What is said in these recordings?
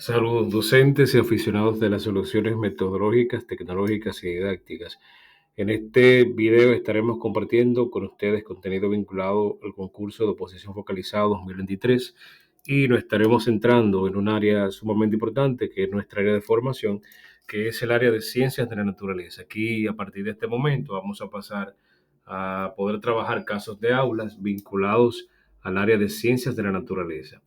Saludos docentes y aficionados de las soluciones metodológicas, tecnológicas y didácticas. En este video estaremos compartiendo con ustedes contenido vinculado al concurso de oposición focalizado 2023 y nos estaremos centrando en un área sumamente importante que es nuestra área de formación, que es el área de ciencias de la naturaleza. Aquí, a partir de este momento, vamos a pasar a poder trabajar casos de aulas vinculados al área de ciencias de la naturaleza.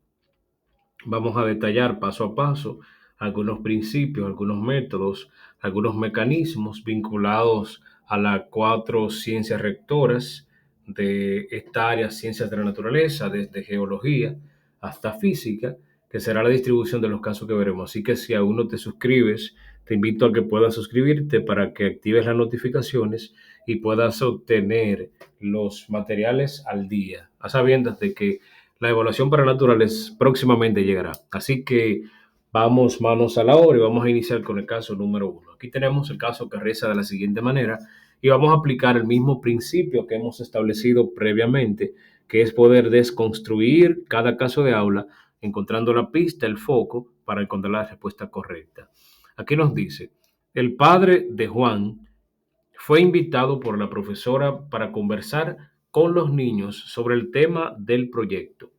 Vamos a detallar paso a paso algunos principios, algunos métodos, algunos mecanismos vinculados a las cuatro ciencias rectoras de esta área, ciencias de la naturaleza, desde geología hasta física, que será la distribución de los casos que veremos. Así que si aún no te suscribes, te invito a que puedas suscribirte para que actives las notificaciones y puedas obtener los materiales al día, a sabiendas de que la evaluación para naturales próximamente llegará. Así que vamos manos a la obra y vamos a iniciar con el caso número uno. Aquí tenemos el caso que reza de la siguiente manera y vamos a aplicar el mismo principio que hemos establecido previamente, que es poder desconstruir cada caso de aula encontrando la pista, el foco, para encontrar la respuesta correcta. Aquí nos dice, el padre de Juan fue invitado por la profesora para conversar con los niños sobre el tema del proyecto.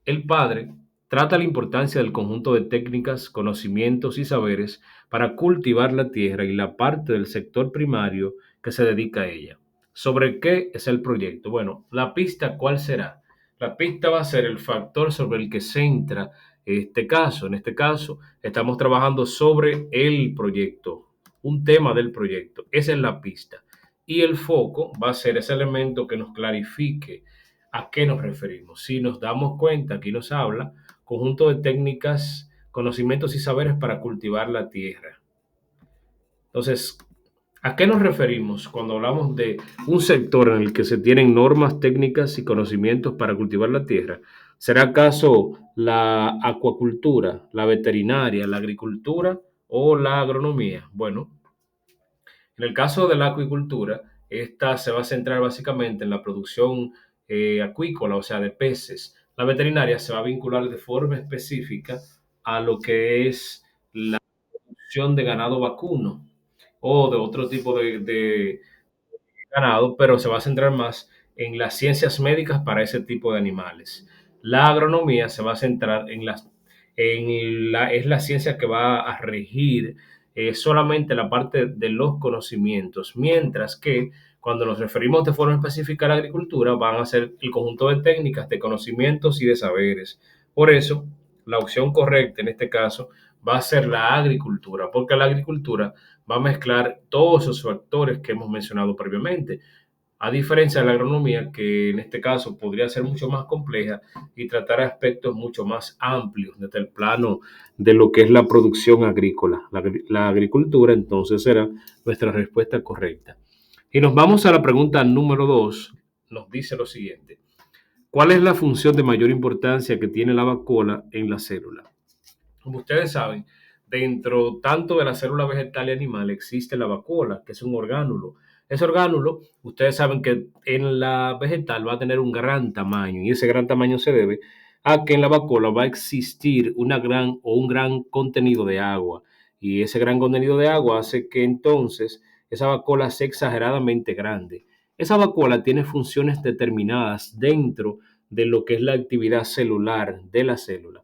El padre trata la importancia del conjunto de técnicas, conocimientos y saberes para cultivar la tierra y la parte del sector primario que se dedica a ella. ¿Sobre qué es el proyecto? Bueno, la pista, ¿cuál será? La pista va a ser el factor sobre el que centra este caso. En este caso, estamos trabajando sobre el proyecto, un tema del proyecto. Esa es la pista. Y el foco va a ser ese elemento que nos clarifique a qué nos referimos. Si nos damos cuenta, aquí nos habla conjunto de técnicas, conocimientos y saberes para cultivar la tierra. Entonces, ¿a qué nos referimos cuando hablamos de un sector en el que se tienen normas, técnicas y conocimientos para cultivar la tierra? ¿Será acaso la acuacultura, la veterinaria, la agricultura o la agronomía? Bueno, en el caso de la acuicultura, esta se va a centrar básicamente en la producción acuícola, o sea, de peces. La veterinaria se va a vincular de forma específica a lo que es la producción de ganado vacuno o de otro tipo de ganado, pero se va a centrar más en las ciencias médicas para ese tipo de animales. La agronomía se va a centrar es la ciencia que va a regir solamente la parte de los conocimientos, mientras que cuando nos referimos de forma específica a la agricultura, van a ser el conjunto de técnicas, de conocimientos y de saberes. Por eso, la opción correcta en este caso va a ser la agricultura, porque la agricultura va a mezclar todos esos factores que hemos mencionado previamente, a diferencia de la agronomía, que en este caso podría ser mucho más compleja y tratar aspectos mucho más amplios desde el plano de lo que es la producción agrícola. La agricultura entonces será nuestra respuesta correcta. Y nos vamos a la pregunta número 2. Nos dice lo siguiente. ¿Cuál es la función de mayor importancia que tiene la vacuola en la célula? Como ustedes saben, dentro tanto de la célula vegetal y animal existe la vacuola, que es un orgánulo. Ese orgánulo, ustedes saben que en la vegetal va a tener un gran tamaño y ese gran tamaño se debe a que en la vacuola va a existir un gran contenido de agua y ese gran contenido de agua hace que entonces esa vacuola sea exageradamente grande. Esa vacuola tiene funciones determinadas dentro de lo que es la actividad celular de la célula.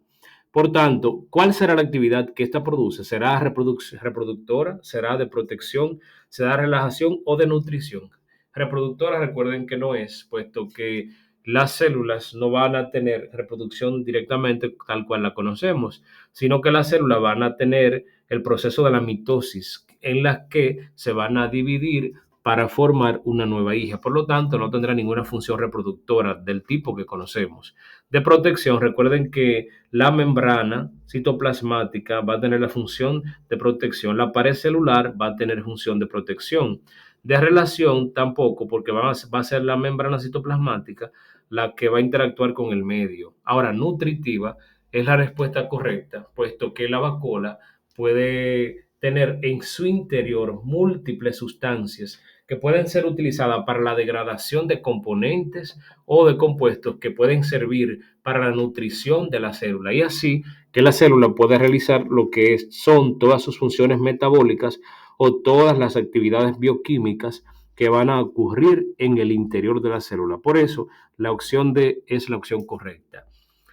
Por tanto, ¿cuál será la actividad que ésta produce? ¿Será reproductora? ¿Será de protección? ¿Será de relajación o de nutrición? Reproductora, recuerden que no es, puesto que las células no van a tener reproducción directamente tal cual la conocemos, sino que las células van a tener el proceso de la mitosis, en la que se van a dividir para formar una nueva hija. Por lo tanto, no tendrá ninguna función reproductora del tipo que conocemos. De protección, recuerden que la membrana citoplasmática va a tener la función de protección. La pared celular va a tener función de protección. De relación tampoco, porque va a ser la membrana citoplasmática la que va a interactuar con el medio. Ahora, nutritiva es la respuesta correcta, puesto que la vacuola puede tener en su interior múltiples sustancias que pueden ser utilizadas para la degradación de componentes o de compuestos que pueden servir para la nutrición de la célula y así que la célula pueda realizar lo que son todas sus funciones metabólicas o todas las actividades bioquímicas que van a ocurrir en el interior de la célula. Por eso, la opción D es la opción correcta.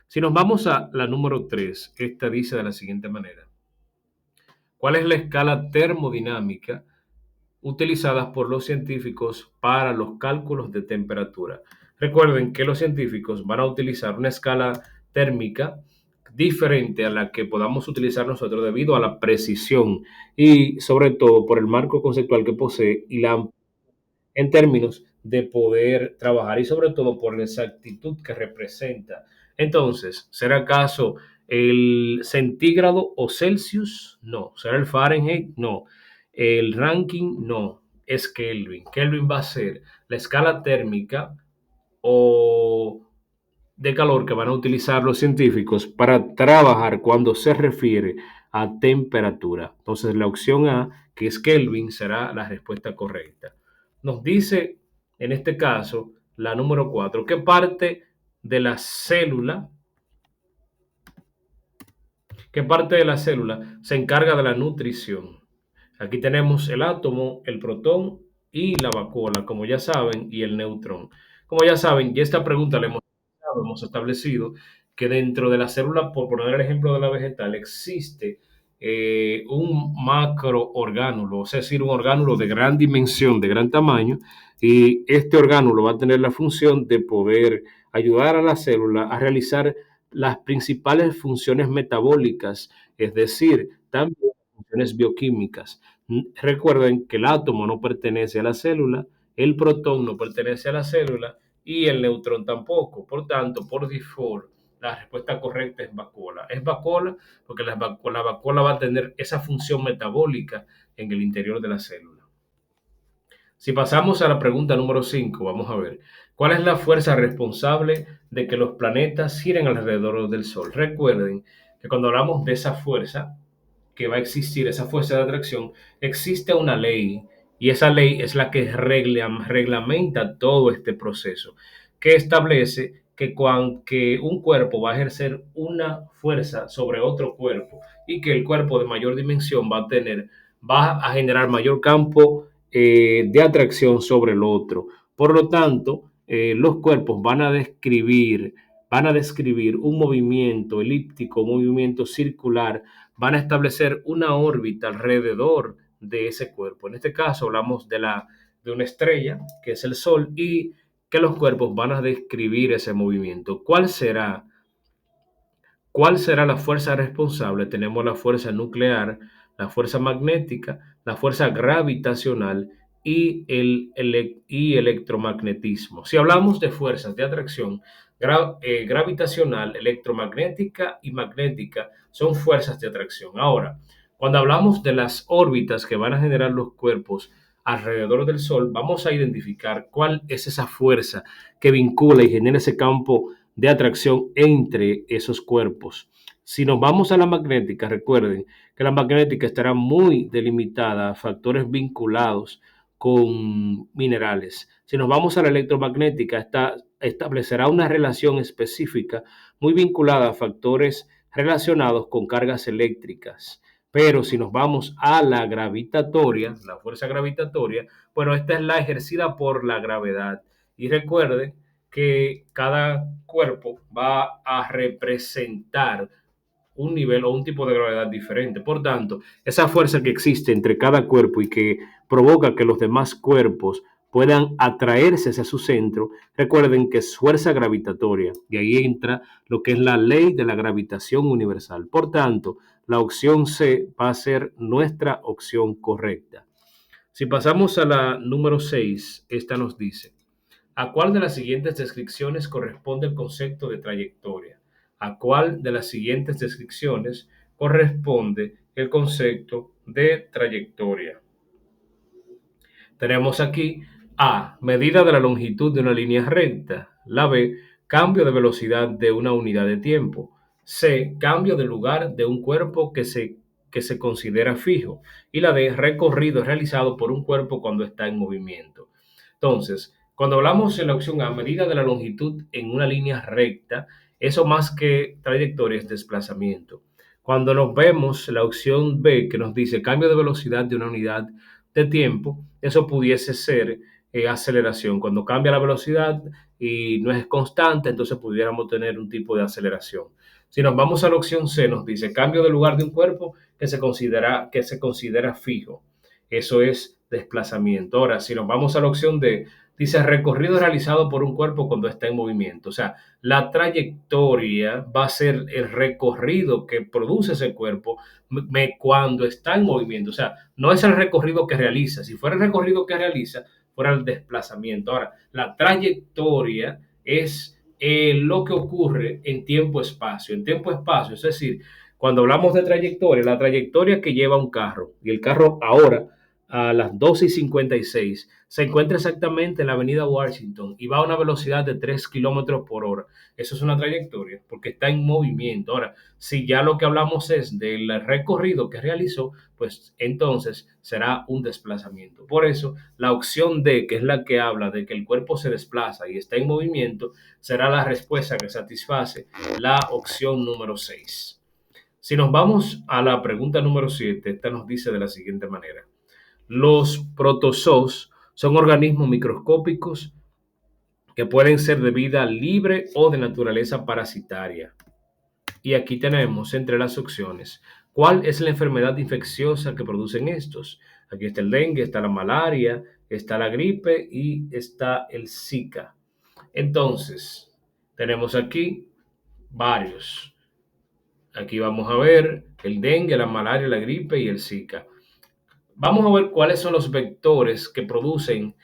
Si nos vamos a la número 3, esta dice de la siguiente manera. ¿Cuál es la escala termodinámica utilizada por los científicos para los cálculos de temperatura? Recuerden que los científicos van a utilizar una escala térmica diferente a la que podamos utilizar nosotros debido a la precisión y sobre todo por el marco conceptual que posee y la en términos de poder trabajar y sobre todo por la exactitud que representa. Entonces, ¿será acaso el centígrado o Celsius? No. ¿Será el Fahrenheit? No. El ranking? No. Es Kelvin. Kelvin va a ser la escala térmica o de calor que van a utilizar los científicos para trabajar cuando se refiere a temperatura. Entonces, la opción A, que es Kelvin, será la respuesta correcta. Nos dice, en este caso, la número 4, qué parte de la célula se encarga de la nutrición. Aquí tenemos el átomo, el protón y la vacuola, como ya saben, y el neutrón. Como ya saben, ya esta pregunta la hemos establecido que dentro de la célula, por poner el ejemplo de la vegetal, existe un macroorgánulo, es decir, un orgánulo de gran dimensión, de gran tamaño, y este orgánulo va a tener la función de poder ayudar a la célula a realizar las principales funciones metabólicas, es decir, también funciones bioquímicas. Recuerden que el átomo no pertenece a la célula, el protón no pertenece a la célula y el neutrón tampoco. Por tanto, por default, la respuesta correcta es vacuola. Es vacuola porque la vacuola va a tener esa función metabólica en el interior de la célula. Si pasamos a la pregunta número 5, vamos a ver, ¿cuál es la fuerza responsable de que los planetas giren alrededor del Sol? Recuerden que cuando hablamos de esa fuerza que va a existir, esa fuerza de atracción, existe una ley y esa ley es la que reglamenta todo este proceso, que establece que un cuerpo va a ejercer una fuerza sobre otro cuerpo y que el cuerpo de mayor dimensión va a generar mayor campo de atracción sobre el otro. Por lo tanto, los cuerpos van a describir un movimiento elíptico, un movimiento circular, van a establecer una órbita alrededor de ese cuerpo. En este caso hablamos de una estrella, que es el Sol, y que los cuerpos van a describir ese movimiento. ¿Cuál será la fuerza responsable? Tenemos la fuerza nuclear, la fuerza magnética, la fuerza gravitacional y electromagnetismo. Si hablamos de fuerzas de atracción, gravitacional, electromagnética y magnética son fuerzas de atracción. Ahora, cuando hablamos de las órbitas que van a generar los cuerpos alrededor del Sol, vamos a identificar cuál es esa fuerza que vincula y genera ese campo de atracción entre esos cuerpos. Si nos vamos a la magnética, recuerden que la magnética estará muy delimitada a factores vinculados con minerales. Si nos vamos a la electromagnética, esta establecerá una relación específica muy vinculada a factores relacionados con cargas eléctricas. Pero si nos vamos a la gravitatoria, la fuerza gravitatoria, bueno, esta es la ejercida por la gravedad. Y recuerden que cada cuerpo va a representar un nivel o un tipo de gravedad diferente. Por tanto, esa fuerza que existe entre cada cuerpo y que provoca que los demás cuerpos puedan atraerse hacia su centro, recuerden que es fuerza gravitatoria y ahí entra lo que es la ley de la gravitación universal. Por tanto, la opción C va a ser nuestra opción correcta. Si pasamos a la número 6, esta nos dice, ¿a cuál de las siguientes descripciones corresponde el concepto de trayectoria? ¿A cuál de las siguientes descripciones corresponde el concepto de trayectoria? Tenemos aquí A, medida de la longitud de una línea recta. La B, cambio de velocidad de una unidad de tiempo. C, cambio de lugar de un cuerpo que se considera fijo. Y la D, recorrido realizado por un cuerpo cuando está en movimiento. Entonces, cuando hablamos en la opción A, medida de la longitud en una línea recta, eso más que trayectoria es desplazamiento. Cuando nos vemos la opción B, que nos dice cambio de velocidad de una unidad de tiempo, eso pudiese ser aceleración. Cuando cambia la velocidad y no es constante, entonces pudiéramos tener un tipo de aceleración. Si nos vamos a la opción C, nos dice cambio de lugar de un cuerpo que se considera fijo. Eso es desplazamiento. Ahora, si nos vamos a la opción D, dice recorrido realizado por un cuerpo cuando está en movimiento. O sea, la trayectoria va a ser el recorrido que produce ese cuerpo cuando está en movimiento. O sea, no es el recorrido que realiza. Si fuera el recorrido que realiza, fuera el desplazamiento. Ahora, la trayectoria es lo que ocurre en tiempo-espacio. En tiempo-espacio, es decir, cuando hablamos de trayectoria, la trayectoria que lleva un carro, y el carro ahora a las 12:56 se encuentra exactamente en la avenida Washington y va a una velocidad de 3 kilómetros por hora. Eso es una trayectoria porque está en movimiento. Ahora, si ya lo que hablamos es del recorrido que realizó, pues entonces será un desplazamiento. Por eso, la opción D, que es la que habla de que el cuerpo se desplaza y está en movimiento, será la respuesta que satisface la opción número 6. Si nos vamos a la pregunta número 7, esta nos dice de la siguiente manera. Los protozoos son organismos microscópicos que pueden ser de vida libre o de naturaleza parasitaria. Y aquí tenemos entre las opciones, ¿cuál es la enfermedad infecciosa que producen estos? Aquí está el dengue, está la malaria, está la gripe y está el Zika. Entonces, tenemos aquí varios. Aquí vamos a ver el dengue, la malaria, la gripe y el Zika. Vamos a ver cuáles son los vectores que producen,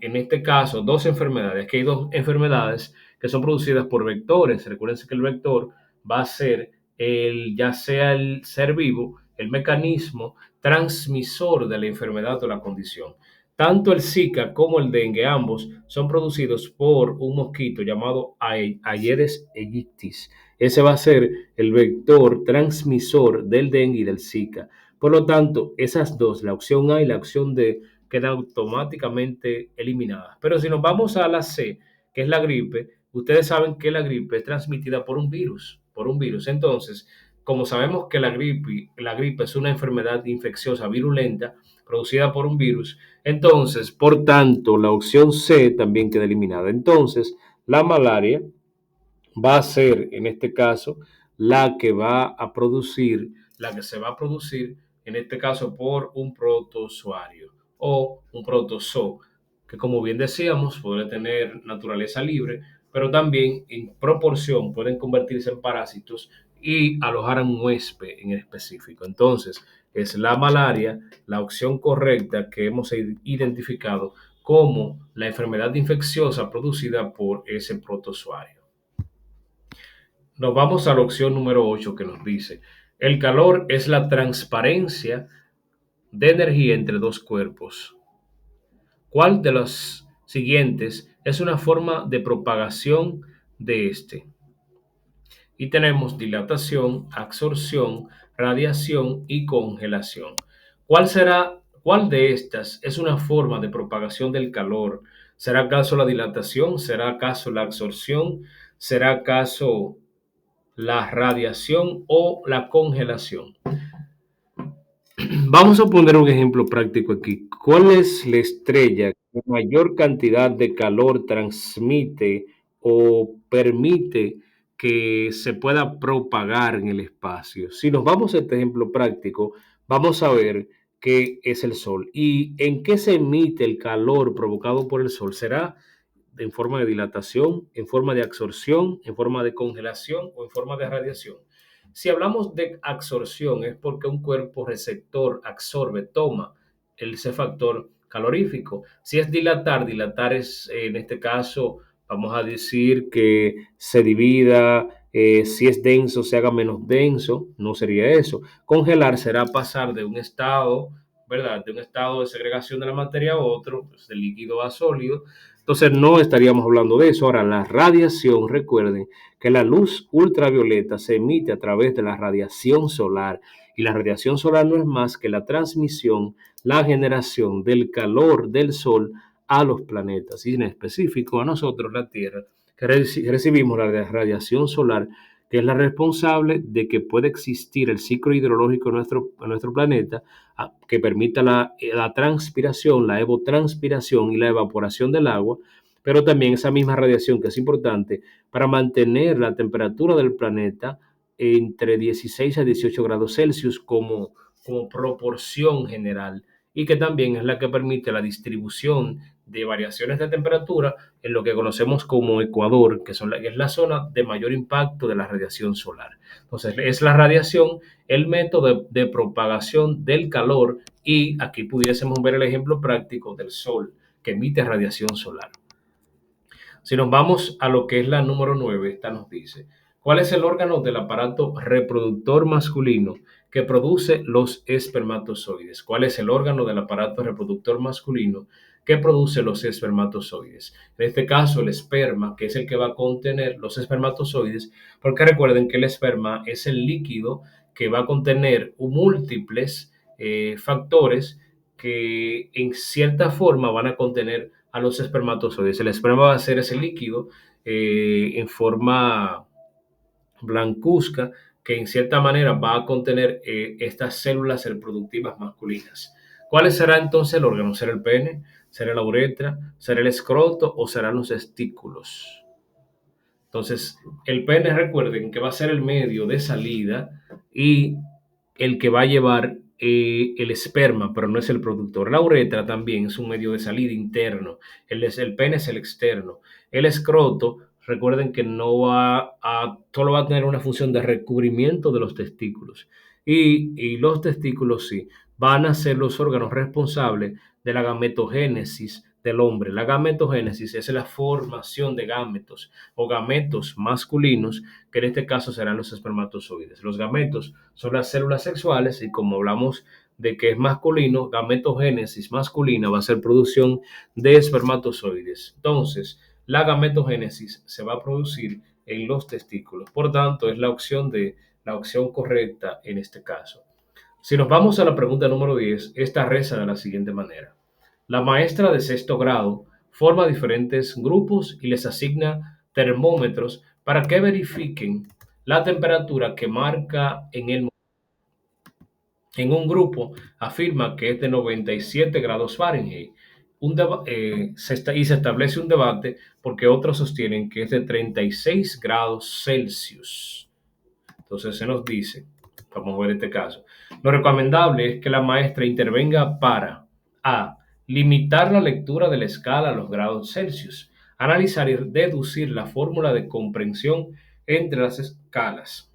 en este caso, dos enfermedades. Que hay dos enfermedades que son producidas por vectores. Recuerden que el vector va a ser ya sea el ser vivo, el mecanismo transmisor de la enfermedad o la condición. Tanto el Zika como el dengue, ambos son producidos por un mosquito llamado Aedes aegypti. Ese va a ser el vector transmisor del dengue y del Zika. Por lo tanto, esas dos, la opción A y la opción D, quedan automáticamente eliminadas. Pero si nos vamos a la C, que es la gripe, ustedes saben que la gripe es transmitida por un virus, por un virus. Entonces, como sabemos que la gripe es una enfermedad infecciosa virulenta producida por un virus, entonces, por tanto, la opción C también queda eliminada. Entonces, la malaria va a ser, en este caso, la que va a producir, la que se va a producir, en este caso, por un protozoario o un protozoo, que como bien decíamos, puede tener naturaleza libre, pero también en proporción pueden convertirse en parásitos y alojar a un huésped en específico. Entonces, es la malaria la opción correcta que hemos identificado como la enfermedad infecciosa producida por ese protozoario. Nos vamos a la opción número 8 que nos dice, el calor es la transparencia de energía entre dos cuerpos. ¿Cuál de los siguientes es una forma de propagación de este? Y tenemos dilatación, absorción, radiación y congelación. ¿Cuál de estas es una forma de propagación del calor? ¿Será acaso la dilatación? ¿Será acaso la absorción? ¿Será acaso la radiación o la congelación? Vamos a poner un ejemplo práctico aquí. ¿Cuál es la estrella que mayor cantidad de calor transmite o permite que se pueda propagar en el espacio? Si nos vamos a este ejemplo práctico, vamos a ver que es el Sol. ¿Y en qué se emite el calor provocado por el Sol? ¿Será en forma de dilatación, en forma de absorción, en forma de congelación o en forma de radiación? Si hablamos de absorción es porque un cuerpo receptor absorbe, toma ese factor calorífico. Si es dilatar, dilatar es, en este caso, vamos a decir que se divida, si es denso, se haga menos denso, no sería eso. Congelar será pasar de un estado, ¿verdad? De un estado de segregación de la materia a otro, pues, de líquido a sólido. Entonces no estaríamos hablando de eso. Ahora, la radiación, recuerden que la luz ultravioleta se emite a través de la radiación solar y la radiación solar no es más que la transmisión, la generación del calor del Sol a los planetas y en específico a nosotros, la Tierra, que recibimos la radiación solar que es la responsable de que pueda existir el ciclo hidrológico en nuestro planeta, que permita la transpiración, la evotranspiración y la evaporación del agua, pero también esa misma radiación que es importante para mantener la temperatura del planeta entre 16 a 18 grados Celsius como proporción general y que también es la que permite la distribución de variaciones de temperatura en lo que conocemos como Ecuador, que es la zona de mayor impacto de la radiación solar. Entonces, es la radiación el método de propagación del calor y aquí pudiésemos ver el ejemplo práctico del Sol, que emite radiación solar. Si nos vamos a lo que es la número 9, esta nos dice, ¿cuál es el órgano del aparato reproductor masculino que produce los espermatozoides? ¿Cuál es el órgano del aparato reproductor masculino que produce los espermatozoides? En este caso, el esperma, que es el que va a contener los espermatozoides, porque recuerden que el esperma es el líquido que va a contener múltiples factores que en cierta forma van a contener a los espermatozoides. El esperma va a ser ese líquido en forma blancuzca que en cierta manera va a contener estas células reproductivas masculinas. ¿Cuál será entonces el órgano? ¿Será el pene? ¿Será la uretra? ¿Será el escroto? ¿O serán los testículos? Entonces, el pene, recuerden que va a ser el medio de salida y el que va a llevar el esperma, pero no es el productor. La uretra también es un medio de salida interno. El pene es el externo. El escroto, recuerden que solo va a tener una función de recubrimiento de los testículos. Y los testículos sí, van a ser los órganos responsables de la gametogénesis del hombre. La gametogénesis es la formación de gametos o gametos masculinos, que en este caso serán los espermatozoides. Los gametos son las células sexuales y como hablamos de que es masculino, gametogénesis masculina va a ser producción de espermatozoides. Entonces, la gametogénesis se va a producir en los testículos. Por tanto, es la opción correcta en este caso. Si nos vamos a la pregunta número 10, esta reza de la siguiente manera. La maestra de sexto grado forma diferentes grupos y les asigna termómetros para que verifiquen la temperatura que marca en un grupo afirma que es de 97 grados Fahrenheit. Y se establece un debate porque otros sostienen que es de 36 grados Celsius. Entonces se nos dice, vamos a ver este caso, lo recomendable es que la maestra intervenga para A. Limitar la lectura de la escala a los grados Celsius, analizar y deducir la fórmula de comprensión entre las escalas.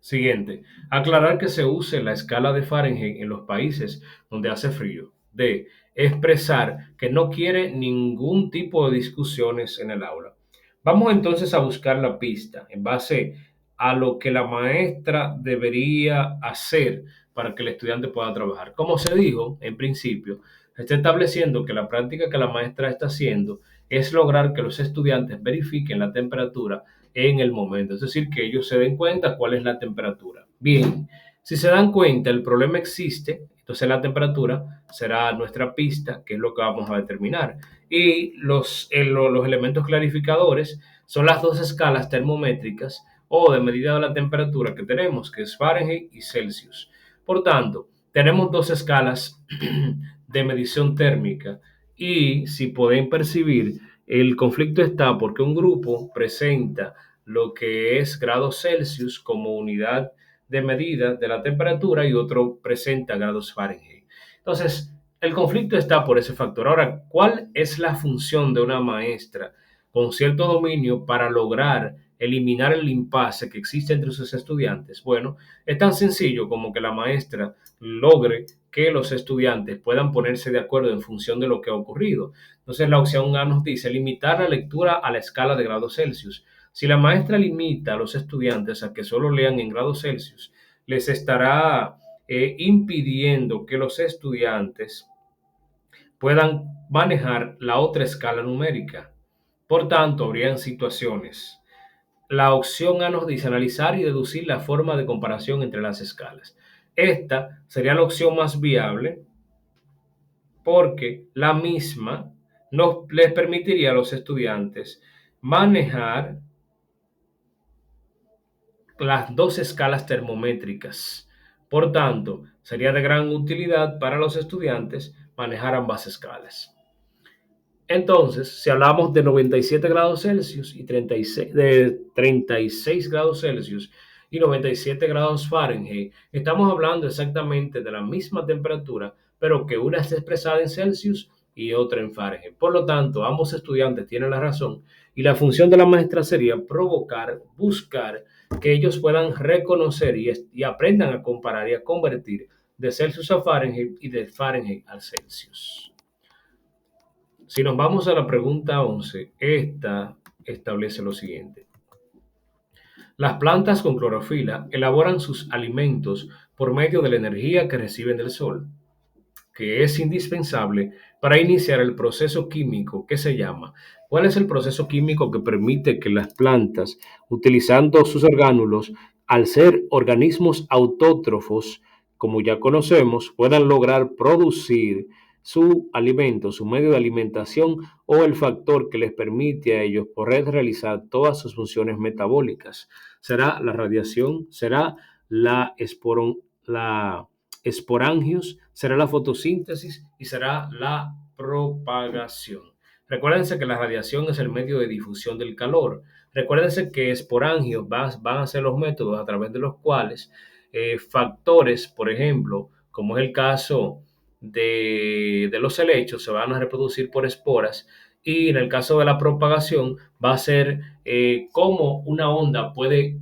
Siguiente, aclarar que se use la escala de Fahrenheit en los países donde hace frío. D. Expresar que no quiere ningún tipo de discusiones en el aula. Vamos entonces a buscar la pista en base a lo que la maestra debería hacer para que el estudiante pueda trabajar. Como se dijo en principio, está estableciendo que la práctica que la maestra está haciendo es lograr que los estudiantes verifiquen la temperatura en el momento, es decir, que ellos se den cuenta cuál es la temperatura. Bien, si se dan cuenta, el problema existe, entonces la temperatura será nuestra pista, que es lo que vamos a determinar. Y los elementos clarificadores son las dos escalas termométricas o de medida de la temperatura que tenemos, que es Fahrenheit y Celsius. Por tanto, tenemos dos escalas de medición térmica y si pueden percibir, el conflicto está porque un grupo presenta lo que es grados Celsius como unidad de medida de la temperatura y otro presenta grados Fahrenheit. Entonces, el conflicto está por ese factor. Ahora, ¿cuál es la función de una maestra con cierto dominio para lograr eliminar el impasse que existe entre sus estudiantes? Bueno, es tan sencillo como que la maestra logre que los estudiantes puedan ponerse de acuerdo en función de lo que ha ocurrido. Entonces, la opción A nos dice limitar la lectura a la escala de grados Celsius. Si la maestra limita a los estudiantes a que solo lean en grados Celsius, les estará impidiendo que los estudiantes puedan manejar la otra escala numérica. Por tanto, habrían situaciones. La opción A nos dice analizar y deducir la forma de comparación entre las escalas. Esta sería la opción más viable porque la misma nos les permitiría a los estudiantes manejar las dos escalas termométricas. Por tanto, sería de gran utilidad para los estudiantes manejar ambas escalas. Entonces, si hablamos de 97 grados Celsius y 36, de 36 grados Celsius y 97 grados Fahrenheit, estamos hablando exactamente de la misma temperatura, pero que una es expresada en Celsius y otra en Fahrenheit. Por lo tanto, ambos estudiantes tienen la razón y la función de la maestra sería provocar, buscar que ellos puedan reconocer y aprendan a comparar y a convertir de Celsius a Fahrenheit y de Fahrenheit al Celsius. Si nos vamos a la pregunta 11, esta establece lo siguiente. Las plantas con clorofila elaboran sus alimentos por medio de la energía que reciben del sol, que es indispensable para iniciar el proceso químico que se llama. ¿Cuál es el proceso químico que permite que las plantas, utilizando sus orgánulos, al ser organismos autótrofos, como ya conocemos, puedan lograr producir su alimento, su medio de alimentación o el factor que les permite a ellos poder realizar todas sus funciones metabólicas? ¿Será la radiación? ¿Será la esporangios, será la fotosíntesis y será la propagación? Recuérdense que la radiación es el medio de difusión del calor. Recuérdense que esporangios van a ser los métodos a través de los cuales factores, por ejemplo, como es el caso de los helechos, se van a reproducir por esporas, y en el caso de la propagación va a ser cómo una onda puede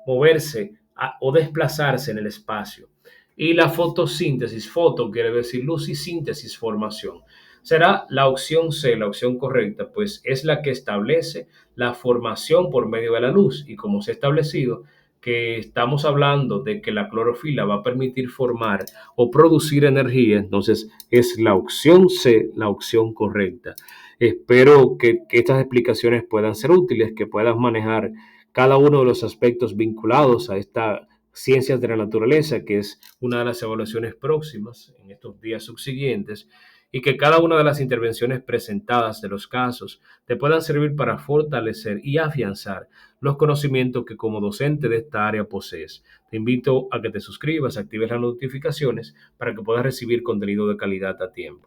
moverse o desplazarse en el espacio. Y la fotosíntesis, foto quiere decir luz y síntesis, formación. Será la opción C, la opción correcta, pues es la que establece la formación por medio de la luz. Y como se ha establecido que estamos hablando de que la clorofila va a permitir formar o producir energía, entonces es la opción C, la opción correcta. Espero que estas explicaciones puedan ser útiles, que puedas manejar cada uno de los aspectos vinculados a esta ciencias de la naturaleza, que es una de las evaluaciones próximas en estos días subsiguientes, y que cada una de las intervenciones presentadas de los casos te puedan servir para fortalecer y afianzar los conocimientos que como docente de esta área posees. Te invito a que te suscribas, actives las notificaciones para que puedas recibir contenido de calidad a tiempo.